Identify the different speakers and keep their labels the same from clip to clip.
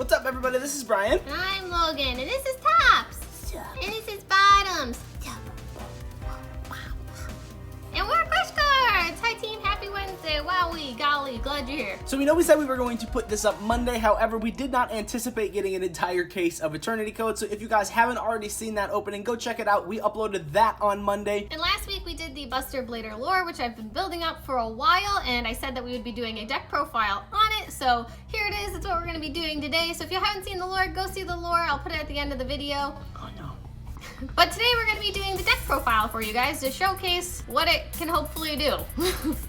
Speaker 1: What's up, everybody? This is Brian.
Speaker 2: And I'm Logan, and this is Tops. And this is Bottoms. And we're Crush Cards! Hi team, happy Wednesday. Wowie, golly, glad you're here.
Speaker 1: So we know we said we were going to put this up Monday, however, we did not anticipate getting an entire case of Eternity Code, so if you guys haven't already seen that opening, go check it out. We uploaded that on Monday.
Speaker 2: And last week we did the Buster Blader lore, which I've been building up for a while, and I said that we would be doing a deck profile on it, so here it is. It's what we're going to be doing today. So if you haven't seen the lore, go see the lore. I'll put it at the end of the video.
Speaker 1: Oh no.
Speaker 2: But today we're going to be doing the deck profile for you guys to showcase what it can hopefully do.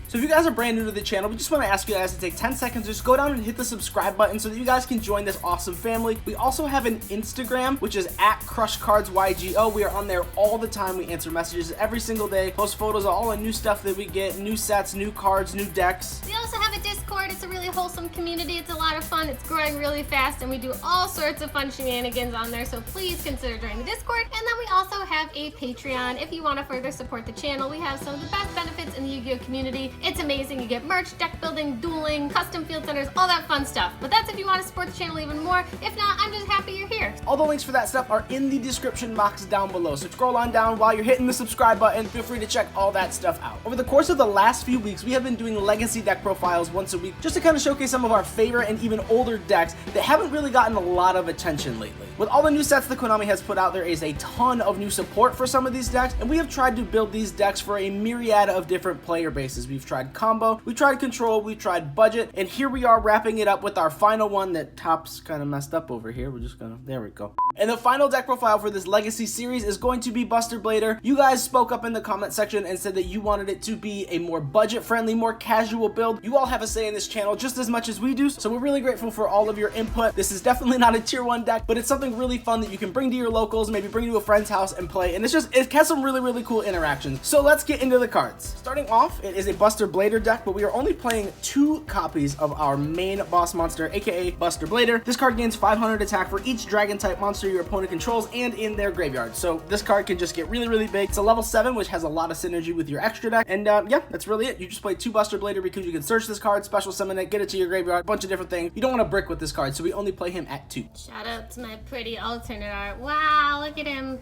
Speaker 1: So if you guys are brand new to the channel, we just want to ask you guys to take 10 seconds, just go down and hit the subscribe button so that you guys can join this awesome family. We also have an Instagram, which is @CrushCardsYGO. We are on there all the time. We answer messages every single day, post photos of all the new stuff that we get, new sets, new cards, new decks.
Speaker 2: We also have a Discord. It's a really wholesome community. It's a lot of fun. It's growing really fast, and we do all sorts of fun shenanigans on there, so please consider joining the Discord. And then we also have a Patreon. If you want to further support the channel, we have some of the best benefits in the Yu-Gi-Oh community. It's amazing. You get merch, deck building, dueling, custom field centers, all that fun stuff. But that's if you want to support the channel even more. If not, I'm just happy you're here.
Speaker 1: All the links for that stuff are in the description box down below. So scroll on down while you're hitting the subscribe button. Feel free to check all that stuff out. Over the course of the last few weeks, we have been doing legacy deck profiles once a week just to kind of showcase some of our favorite and even older decks that haven't really gotten a lot of attention lately. With all the new sets that Konami has put out, there is a ton of new support for some of these decks, and we have tried to build these decks for a myriad of different player bases. We've tried combo, we've tried control, we've tried budget, and here we are wrapping it up with our final one that Tops kind of messed up over here. We're just gonna, there we go. And the final deck profile for this legacy series is going to be Buster Blader. You guys spoke up in the comment section and said that you wanted it to be a more budget-friendly, more casual build. You all have a say in this channel just as much as we do, so we're really grateful for all of your input. This is definitely not a tier 1 deck, but it's something really fun that you can bring to your locals, maybe bring to a friend's house and play, and it has some really cool interactions. So let's get into the cards. Starting off, it is a Buster Blader deck, but we are only playing 2 copies of our main boss monster, aka Buster Blader. This card gains 500 attack for each dragon type monster your opponent controls and in their graveyard. So this card can just get really big. It's a level 7, which has a lot of synergy with your extra deck, and yeah, that's really it. You just play 2 Buster Blader because you can search this card, special summon it, get it to your graveyard, a bunch of different things. You don't want to brick with this card, so we only play him at 2.
Speaker 2: Shout out to my pretty alternate art. Wow, look at him.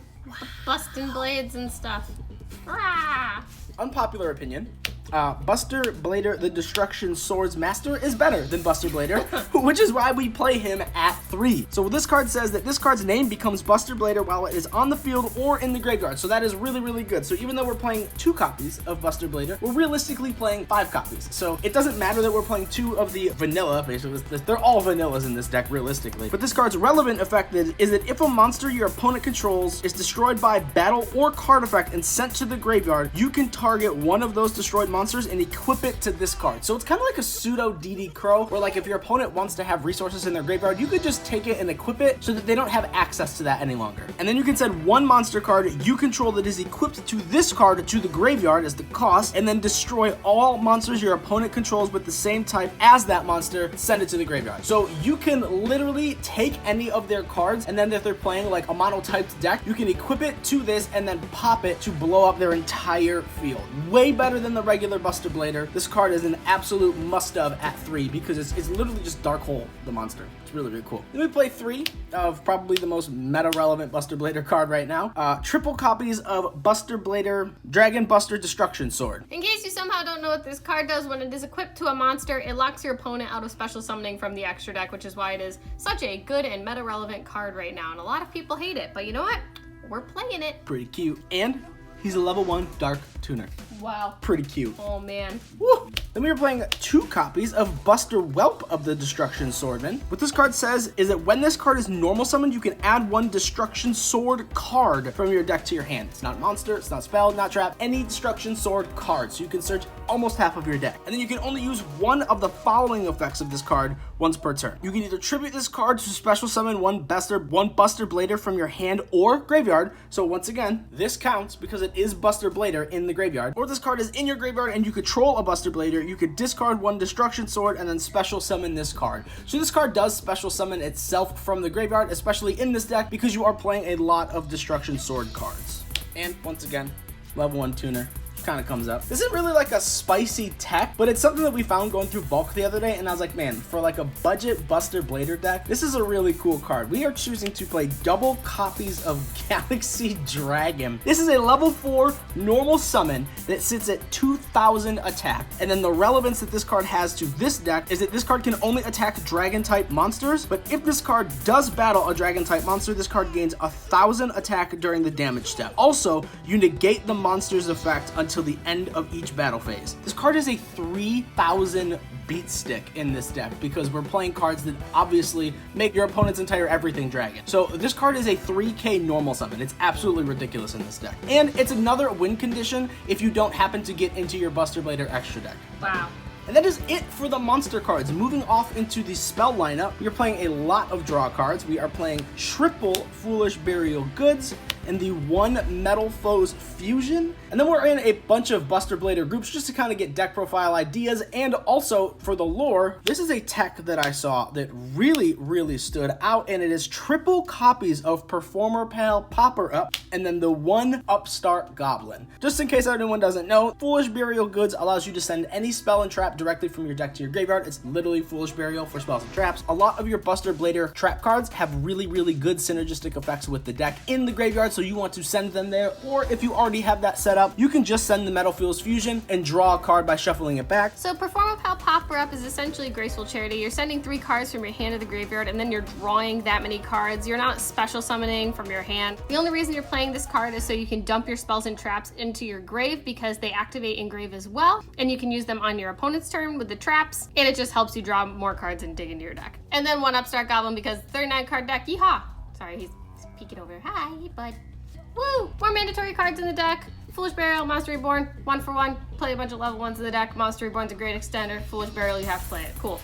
Speaker 2: Busting blades and stuff. Ah.
Speaker 1: Unpopular opinion. Buster Blader, the Destruction Swords Master, is better than Buster Blader, which is why we play him at 3. So this card says that this card's name becomes Buster Blader while it is on the field or in the graveyard. So that is really good. So even though we're playing 2 copies of Buster Blader, we're realistically playing 5 copies. So it doesn't matter that we're playing 2 of the vanilla, basically. They're all vanillas in this deck, realistically. But this card's relevant effect is that if a monster your opponent controls is destroyed by battle or card effect and sent to the graveyard, you can target one of those destroyed monsters and equip it to this card. So it's kind of like a pseudo DD Crow, where like if your opponent wants to have resources in their graveyard, you could just take it and equip it so that they don't have access to that any longer. And then you can send one monster card you control that is equipped to this card to the graveyard as the cost, and then destroy all monsters your opponent controls with the same type as that monster, send it to the graveyard. So you can literally take any of their cards, and then if they're playing like a mono-typed deck, you can equip it to this and then pop it to blow up their entire field. Way better than the regular Buster Blader. This card is an absolute must-have at 3 because it's literally just Dark Hole, the monster. It's really cool. Then we play 3 of probably the most meta-relevant Buster Blader card right now. Triple copies of Buster Blader Dragon Buster Destruction Sword.
Speaker 2: In case you somehow don't know what this card does, when it is equipped to a monster, it locks your opponent out of special summoning from the extra deck, which is why it is such a good and meta-relevant card right now. And a lot of people hate it, but you know what? We're playing it.
Speaker 1: Pretty cute. And he's a level 1 Dark Tuner.
Speaker 2: Wow.
Speaker 1: Pretty cute.
Speaker 2: Oh, man.
Speaker 1: Woo. Then we were playing 2 copies of Buster Whelp of the Destruction Swordman. What this card says is that when this card is normal summoned, you can add 1 Destruction Sword card from your deck to your hand. It's not monster, it's not spell, not trap, any Destruction Sword card. So you can search almost half of your deck. And then you can only use 1 of the following effects of this card once per turn. You can either tribute this card to special summon 1 Buster Blader from your hand or graveyard. So once again, this counts because it is Buster Blader in the graveyard. Or this card is in your graveyard and you control a Buster Blader, you could discard 1 Destruction Sword and then special summon this card. So this card does special summon itself from the graveyard, especially in this deck because you are playing a lot of Destruction Sword cards. And once again, level 1 tuner. kind of comes up. This isn't really like a spicy tech, but it's something that we found going through bulk the other day, and I was like, man, for like a budget Buster Blader deck, this is a really cool card. We are choosing to play double copies of Galaxy Dragon. This is a level 4 normal summon that sits at 2,000 attack, and then the relevance that this card has to this deck is that this card can only attack dragon type monsters, but if this card does battle a dragon type monster, this card gains 1,000 attack during the damage step. Also, you negate the monster's effect until the end of each battle phase. This card is a 3,000 beat stick in this deck because we're playing cards that obviously make your opponent's entire everything dragon. So this card is a 3k normal summon. It's absolutely ridiculous in this deck. And it's another win condition if you don't happen to get into your Buster Blader extra deck.
Speaker 2: Wow.
Speaker 1: And that is it for the monster cards. Moving off into the spell lineup, we are playing a lot of draw cards. We are playing triple Foolish Burial Goods and the 1 Metal Foes Fusion. And then we're in a bunch of Buster Blader groups just to kind of get deck profile ideas. And also for the lore, this is a tech that I saw that really stood out, and it is triple copies of Performer Pal Popper Up and then the 1 Upstart Goblin. Just in case anyone doesn't know, Foolish Burial Goods allows you to send any spell and trap directly from your deck to your graveyard. It's literally Foolish Burial for spells and traps. A lot of your Buster Blader trap cards have really good synergistic effects with the deck in the graveyard, so you want to send them there, or if you already have that set up, you can just send the Metal Foes Fusion and draw a card by shuffling it back.
Speaker 2: So Performer Pal Popper Up is essentially Graceful Charity. You're sending 3 cards from your hand to the graveyard, and then you're drawing that many cards. You're not special summoning from your hand. The only reason you're playing this card is so you can dump your spells and traps into your grave, because they activate in grave as well, and you can use them on your opponent's turn with the traps, and it just helps you draw more cards and dig into your deck. And then 1 Upstart Goblin because 39 card deck, yeehaw! Sorry, he's peeking over. Hi, bud. Woo! More mandatory cards in the deck. Foolish Burial, Monster Reborn, 1 for 1. Play a bunch of level 1s in the deck. Monster Reborn's a great extender. Foolish Burial, you have to play it. Cool.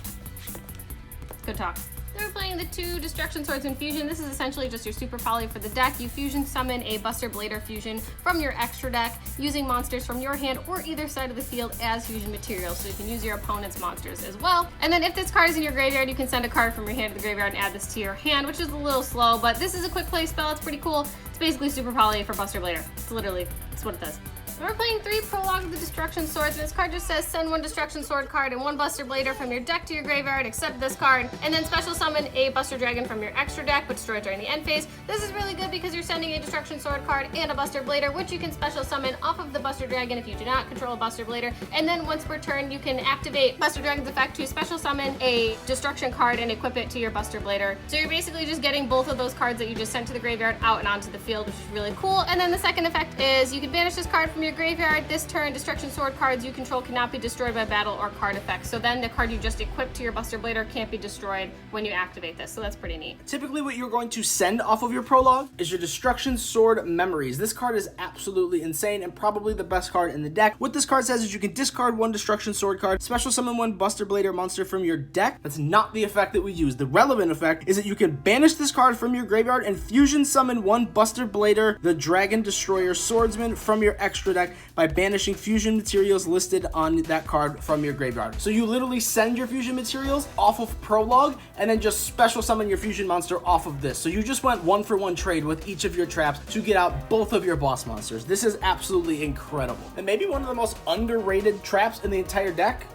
Speaker 2: Good talk. Then we're playing the 2 Destruction Swords and Fusion. This is essentially just your super poly for the deck. You fusion summon a Buster Blader fusion from your extra deck using monsters from your hand or either side of the field as fusion materials, so you can use your opponent's monsters as well. And then if this card is in your graveyard, you can send a card from your hand to the graveyard and add this to your hand, which is a little slow, but this is a quick play spell. It's pretty cool. It's basically super poly for Buster Blader. It's what it does. And we're playing 3 Prologue of the Destruction Swords, and this card just says send 1 Destruction Sword card and 1 Buster Blader from your deck to your graveyard, except this card, and then special summon a Buster Dragon from your extra deck, but destroy it during the end phase. This is really good because you're sending a Destruction Sword card and a Buster Blader, which you can special summon off of the Buster Dragon if you do not control a Buster Blader, and then once per turn, you can activate Buster Dragon's effect to special summon a Destruction card and equip it to your Buster Blader. So you're basically just getting both of those cards that you just sent to the graveyard out and onto the field, which is really cool. And then the second effect is you can banish this card from your graveyard. This turn, Destruction Sword cards you control cannot be destroyed by battle or card effects. So then the card you just equipped to your Buster Blader can't be destroyed when you activate this. So that's pretty neat.
Speaker 1: Typically what you're going to send off of your prologue is your Destruction Sword Memories. This card is absolutely insane and probably the best card in the deck. What this card says is you can discard 1 Destruction Sword card, special summon 1 Buster Blader monster from your deck. That's not the effect that we use. The relevant effect is that you can banish this card from your graveyard and fusion summon 1 Buster Blader, the Dragon Destroyer Swordsman, from your extra deck by banishing fusion materials listed on that card from your graveyard. So you literally send your fusion materials off of prologue and then just special summon your fusion monster off of this. So you just went 1 for 1 trade with each of your traps to get out both of your boss monsters. This is absolutely incredible. And maybe one of the most underrated traps in the entire deck,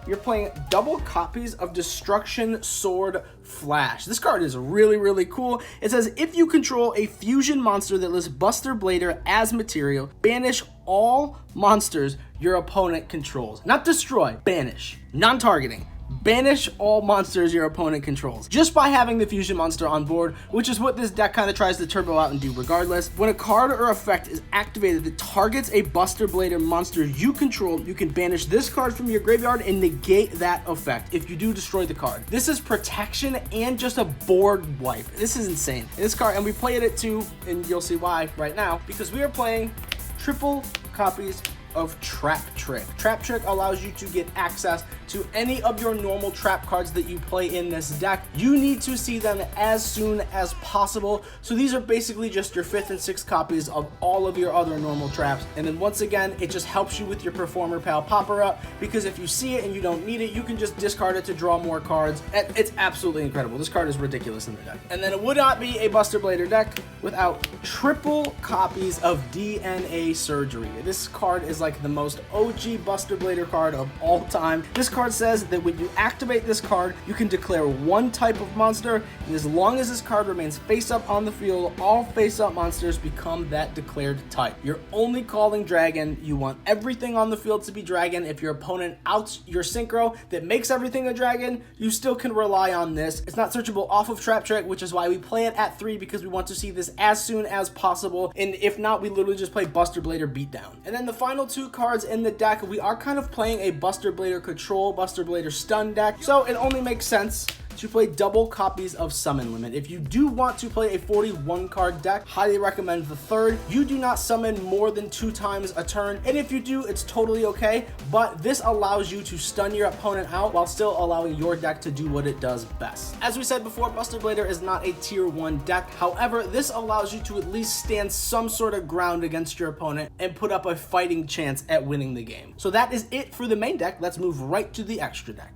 Speaker 1: you're playing double copies of Destruction Sword Flash. This card is really cool. It says if you control a fusion monster that lists Buster Blader as material, banish all monsters your opponent controls. Not destroy, banish. Non-targeting. Banish all monsters your opponent controls. Just by having the fusion monster on board, which is what this deck kind of tries to turbo out and do regardless. When a card or effect is activated that targets a Buster Blader monster you control, you can banish this card from your graveyard and negate that effect if you do destroy the card. This is protection and just a board wipe. This is insane. This card, and we played it too, and you'll see why right now, because we are playing triple copies of Trap Trick. Trap Trick allows you to get access to any of your normal trap cards that you play in this deck. You need to see them as soon as possible. So these are basically just your 5th and 6th copies of all of your other normal traps. And then once again, it just helps you with your Performer Pal Popper Up, because if you see it and you don't need it, you can just discard it to draw more cards. It's absolutely incredible. This card is ridiculous in the deck. And then it would not be a Buster Blader deck without triple copies of DNA Surgery. This card is is like the most OG Buster Blader card of all time. This card says that when you activate this card, you can declare one type of monster, and as long as this card remains face up on the field, all face up monsters become that declared type. You're only calling dragon. You want everything on the field to be dragon. If your opponent outs your synchro that makes everything a dragon, you still can rely on this. It's not searchable off of Trap Trick, which is why we play it at 3, because we want to see this as soon as possible, and if not, we literally just play Buster Blader Beatdown. And then the final 2 cards in the deck, we are kind of playing a Buster Blader Control, Buster Blader Stun deck, so it only makes sense to play double copies of Summon Limit. If you do want to play a 41 card deck, highly recommend the 3rd. You do not summon more than 2 times a turn, and if you do, it's totally okay, but this allows you to stun your opponent out while still allowing your deck to do what it does best. As we said before, Buster Blader is not a tier 1 deck. However, this allows you to at least stand some sort of ground against your opponent and put up a fighting chance at winning the game. So that is it for the main deck. Let's move right to the extra deck.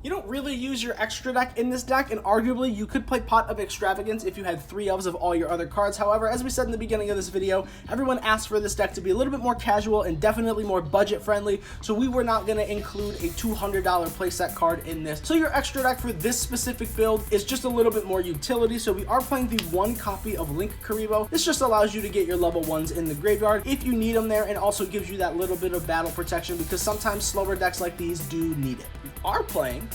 Speaker 1: You don't really use your extra deck in this deck, and arguably you could play Pot of Extravagance if you had 3 elves of all your other cards. However, as we said in the beginning of this video, everyone asked for this deck to be a little bit more casual and definitely more budget friendly, so we were not going to include a $200 playset card in this. So your extra deck for this specific build is just a little bit more utility, so we are playing the 1 copy of Link Karibo. This just allows you to get your level 1s in the graveyard if you need them there, and also gives you that little bit of battle protection, because sometimes slower decks like these do need it. We are playing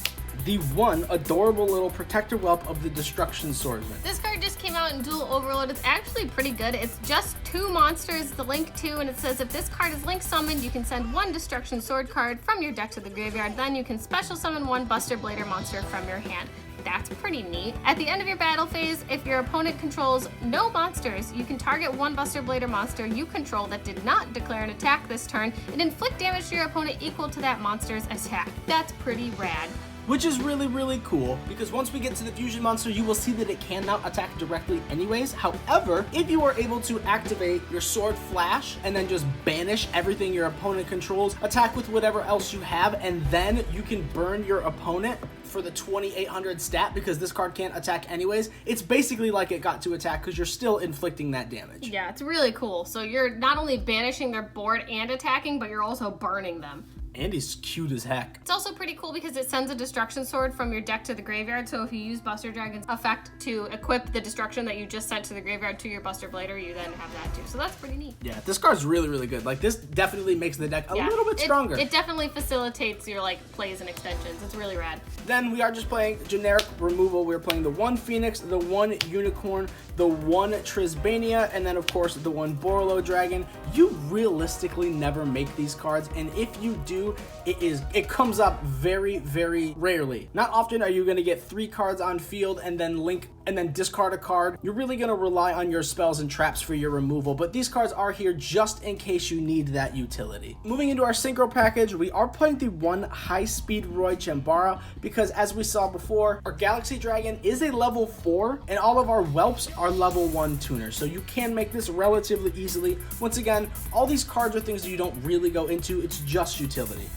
Speaker 1: the 1 adorable little Protector Whelp of the Destruction Swordsman.
Speaker 2: This card just came out in Dual Overload. It's actually pretty good. It's just 2 monsters, the Link 2, and it says if this card is Link summoned, you can send 1 Destruction Sword card from your deck to the graveyard. Then you can special summon 1 Buster Blader monster from your hand. That's pretty neat. At the end of your battle phase, if your opponent controls no monsters, you can target 1 Buster Blader monster you control that did not declare an attack this turn and inflict damage to your opponent equal to that monster's attack. That's pretty rad.
Speaker 1: Which is really, really cool, because once we get to the fusion monster, you will see that it cannot attack directly anyways. However, if you are able to activate your sword flash and then just banish everything your opponent controls, attack with whatever else you have, and then you can burn your opponent for the 2800 stat, because this card can't attack anyways, it's basically like it got to attack because you're still inflicting that damage.
Speaker 2: Yeah, it's really cool. So you're not only banishing their board and attacking, but you're also burning them.
Speaker 1: And he's cute as heck.
Speaker 2: It's also pretty cool because it sends a Destruction Sword from your deck to the graveyard, so if you use Buster Dragon's effect to equip the destruction that you just sent to the graveyard to your Buster Blader, you then have that too. So that's pretty neat.
Speaker 1: Yeah, this card's really, really good. Like, this definitely makes the deck a little bit stronger.
Speaker 2: It definitely facilitates your plays and extensions. It's really rad.
Speaker 1: Then we are just playing generic removal. We're playing the 1 Phoenix, the 1 Unicorn, the 1 Trisbania, and then of course the 1 Borolo Dragon. You realistically never make these cards, and if you do, it comes up very, very rarely. Not often are you going to get 3 cards on field and then link and then discard a card. You're really going to rely on your spells and traps for your removal, but these cards are here just in case you need that utility. Moving into our Synchro Package, we are playing the 1 High-Speed Roy Chambara, because as we saw before, our Galaxy Dragon is a level 4, and all of our Whelps are level 1 tuners, so you can make this relatively easily. Once again, all these cards are things that you don't really go into, it's just utility.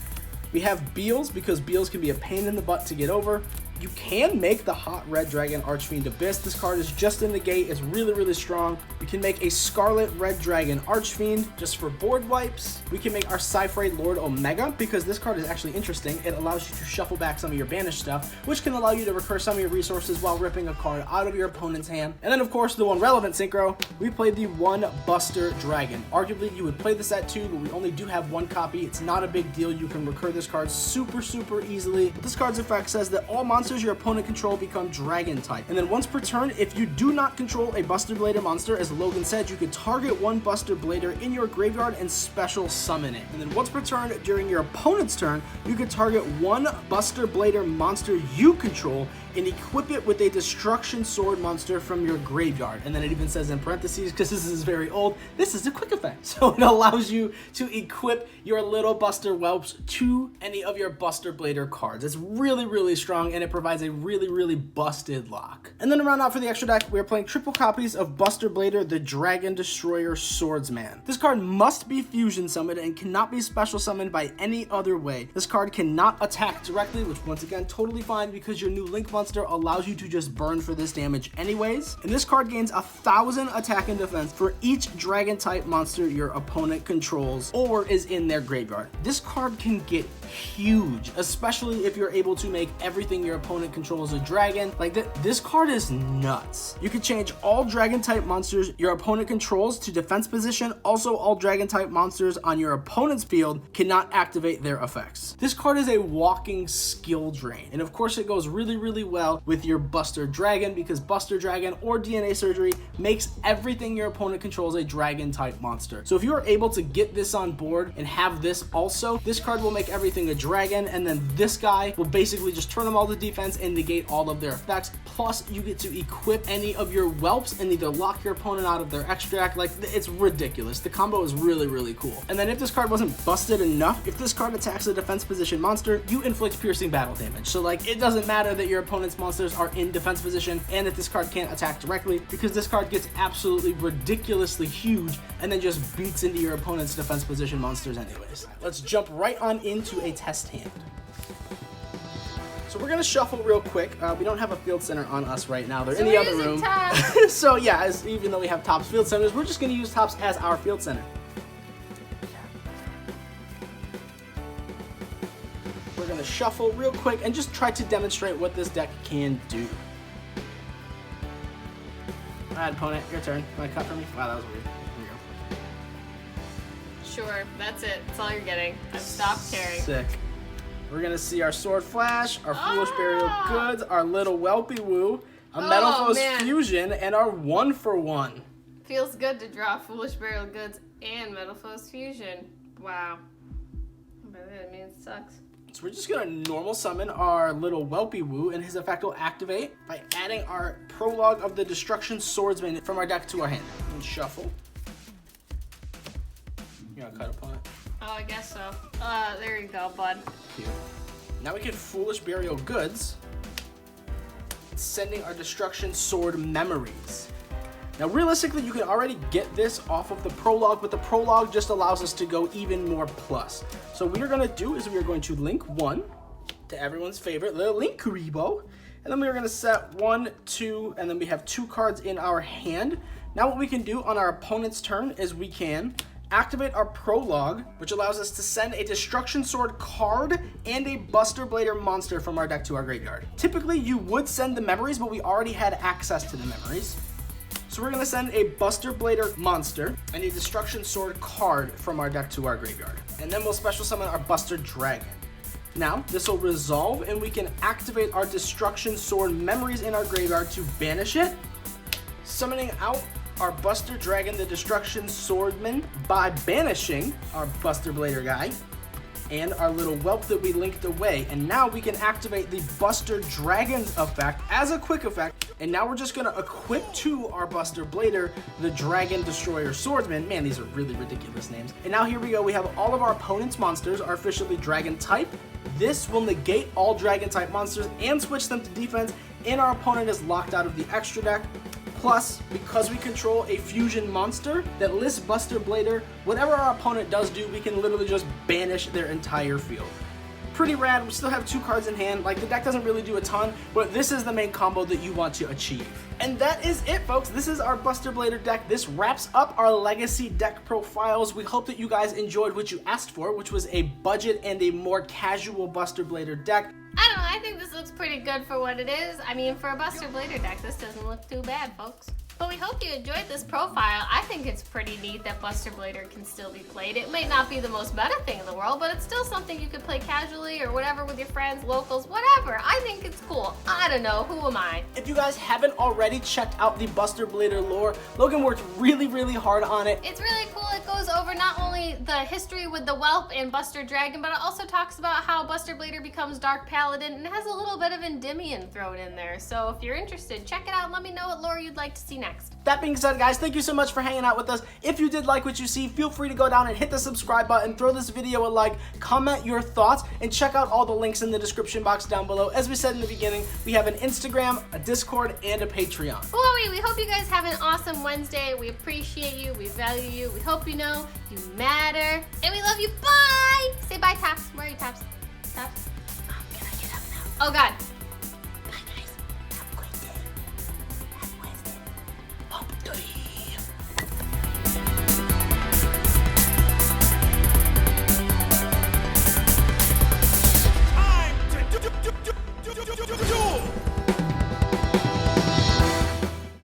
Speaker 1: We have Beals, because Beals can be a pain in the butt to get over. You can make the Hot Red Dragon Archfiend Abyss. This card is just in the gate. It's really, really strong. We can make a Scarlet Red Dragon Archfiend just for board wipes. We can make our Cypher Lord Omega, because this card is actually interesting. It allows you to shuffle back some of your banished stuff, which can allow you to recur some of your resources while ripping a card out of your opponent's hand. And then, of course, the 1 relevant synchro, we played the 1 Buster Dragon. Arguably, you would play this at 2, but we only do have 1 copy. It's not a big deal. You can recur this card super, super easily. This card's effect says that all monsters your opponent control become dragon type, and then once per turn, if you do not control a Buster Blader monster, as Logan said, you could target 1 Buster Blader in your graveyard and special summon it. And then once per turn during your opponent's turn, you could target 1 Buster Blader monster you control and equip it with a Destruction Sword monster from your graveyard. And then it even says in parentheses, because this is very old, this is a quick effect. So it allows you to equip your little Buster Whelps to any of your Buster Blader cards. It's really, really strong, and it provides a really, really busted lock. And then to round out for the extra deck, we're playing triple copies of Buster Blader, the Dragon Destroyer Swordsman. This card must be fusion summoned and cannot be special summoned by any other way. This card cannot attack directly, which once again, totally fine, because your new Link monster monster allows you to just burn for this damage anyways. And this card gains 1,000 attack and defense for each dragon type monster your opponent controls or is in their graveyard. This card can get huge, especially if you're able to make everything your opponent controls a dragon. Like this card is nuts. You can change all dragon type monsters your opponent controls to defense position. Also, all dragon type monsters on your opponent's field cannot activate their effects. This card is a walking skill drain, and of course it goes really well with your Buster Dragon, because Buster Dragon or DNA Surgery makes everything your opponent controls a dragon type monster. So if you are able to get this on board and have this also, this card will make everything a dragon, and then this guy will basically just turn them all to defense and negate all of their effects. Plus you get to equip any of your whelps and either lock your opponent out of their extract. Like, it's ridiculous. The combo is really cool. And then if this card wasn't busted enough, if this card attacks a defense position monster, you inflict piercing battle damage. So like, it doesn't matter that your opponent's monsters are in defense position and that this card can't attack directly, because this card gets absolutely ridiculously huge and then just beats into your opponent's defense position monsters anyways. Let's jump right on into a test hand. So we're gonna shuffle real quick. We don't have a field center on us right now. They're in the other room. So yeah, even though we have Topps field centers, we're just gonna use Topps as our field center. We're gonna shuffle real quick and just try to demonstrate what this deck can do. All right, opponent, your turn. Want to cut for me? Wow, that was weird. Here we go.
Speaker 2: Sure, that's it. That's all you're getting. I've stopped caring.
Speaker 1: Sick. We're gonna see our Sword Flash, our Foolish Burial Goods, our Little Whelpy Woo, a Metalfoes Fusion, and our 1-for-1.
Speaker 2: Feels good to draw Foolish Burial Goods and Metalfoes Fusion. Wow. But that means it sucks.
Speaker 1: So we're just gonna normal summon our Little Whelpy Woo, and his effect will activate by adding our Prologue of the Destruction Swordsman from our deck to our hand. And shuffle. You gonna cut, opponent?
Speaker 2: Oh, I guess so. There you go, bud.
Speaker 1: Cute. Now we can Foolish Burial Goods, sending our Destruction Sword Memories. Now realistically, you can already get this off of the Prologue, but the Prologue just allows us to go even more plus. So what we're gonna do is we are going to link 1 to everyone's favorite little Link Karibo, and then we are gonna set 1, 2, and then we have 2 cards in our hand. Now what we can do on our opponent's turn is we can activate our Prologue, which allows us to send a Destruction Sword card and a Buster Blader monster from our deck to our graveyard. Typically, you would send the memories, but we already had access to the memories. So we're gonna send a Buster Blader monster and a Destruction Sword card from our deck to our graveyard. And then we'll special summon our Buster Dragon. Now, this will resolve and we can activate our Destruction Sword memories in our graveyard to banish it, summoning out our Buster Dragon, the Destruction Swordman, by banishing our Buster Blader guy and our little whelp that we linked away. And now we can activate the Buster Dragon's effect as a quick effect. And now we're just gonna equip to our Buster Blader the Dragon Destroyer Swordsman. Man, these are really ridiculous names. And now here we go. We have all of our opponent's monsters are officially Dragon type. This will negate all Dragon type monsters and switch them to defense. And our opponent is locked out of the extra deck. Plus, because we control a fusion monster that lists Buster Blader, whatever our opponent does do, we can literally just banish their entire field. Pretty rad. We still have 2 cards in hand. Like, the deck doesn't really do a ton, but this is the main combo that you want to achieve. And that is it, folks. This is our Buster Blader deck. This wraps up our legacy deck profiles. We hope that you guys enjoyed what you asked for, which was a budget and a more casual Buster Blader deck.
Speaker 2: I don't know, I think this looks pretty good for what it is. I mean, for a Buster Blader deck, this doesn't look too bad, folks. But we hope you enjoyed this profile. I think it's pretty neat that Buster Blader can still be played. It may not be the most meta thing in the world, but it's still something you could play casually or whatever with your friends, locals, whatever. I think it's cool. I don't know, who am I?
Speaker 1: If you guys haven't already checked out the Buster Blader lore, Logan worked really hard on it.
Speaker 2: It's really cool. It goes over not only the history with the Whelp and Buster Dragon, but it also talks about how Buster Blader becomes Dark Paladin and has a little bit of Endymion thrown in there. So if you're interested, check it out and let me know what lore you'd like to see next.
Speaker 1: That being said, guys, thank you so much for hanging out with us. If you did like what you see, feel free to go down and hit the subscribe button, throw this video a like, comment your thoughts, and check out all the links in the description box down below. As we said in the beginning, we have an Instagram, a Discord, and a Patreon.
Speaker 2: Whoa, we hope you guys have an awesome Wednesday. We appreciate you. We value you. We hope you know you matter. And we love you. Bye! Say bye, Tops. Where are you, Tops? Tops? Can I get up now? Oh, God. Bye, guys.
Speaker 1: Victory.